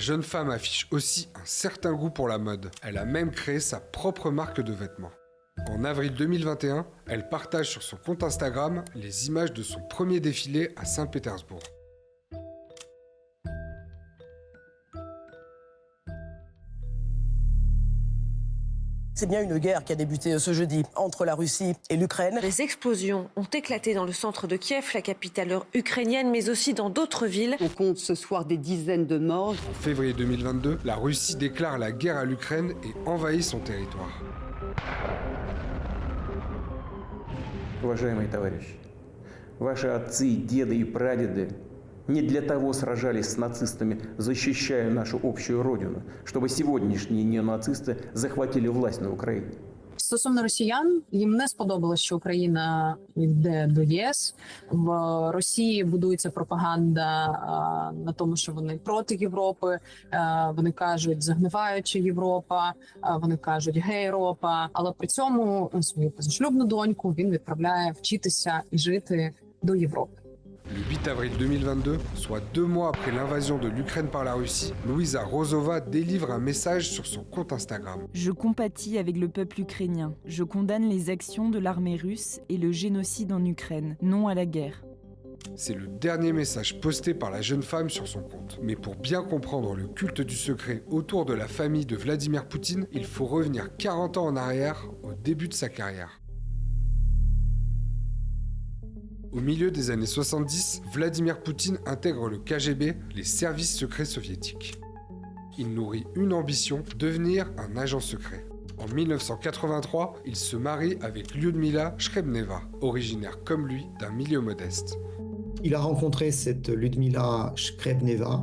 La jeune femme affiche aussi un certain goût pour la mode. Elle a même créé sa propre marque de vêtements. En avril 2021, elle partage sur son compte Instagram les images de son premier défilé à Saint-Pétersbourg. C'est bien une guerre qui a débuté ce jeudi entre la Russie et l'Ukraine. Les explosions ont éclaté dans le centre de Kiev, la capitale ukrainienne, mais aussi dans d'autres villes. On compte ce soir des dizaines de morts. En février 2022, la Russie déclare la guerre à l'Ukraine et envahit son territoire. Уважаемые товарищи, ваши отцы, деды и прадеды не для того сражались с нацистами, защищая нашу общую родину, чтобы сегодняшние неонацисты захватили власть на Украине. Стосовно росіян, їм не сподобалось, що Україна йде до ЄС. В Росії будується пропаганда на тому, що вони проти Європи. Вони кажуть, загниваюча Європа, вони кажуть, гей-Європа. Але при цьому свою позашлюбну доньку він відправляє вчитися і жити до Європи. Le 8 avril 2022, soit 2 mois après l'invasion de l'Ukraine par la Russie, Louisa Rozova délivre un message sur son compte Instagram. Je compatis avec le peuple ukrainien. Je condamne les actions de l'armée russe et le génocide en Ukraine. Non à la guerre. C'est le dernier message posté par la jeune femme sur son compte. Mais pour bien comprendre le culte du secret autour de la famille de Vladimir Poutine, il faut revenir 40 ans en arrière, au début de sa carrière. Au milieu des années 70, Vladimir Poutine intègre le KGB, les services secrets soviétiques. Il nourrit une ambition, devenir un agent secret. En 1983, il se marie avec Lyudmila Shkrebneva, originaire comme lui d'un milieu modeste. Il a rencontré cette Lyudmila Shkrebneva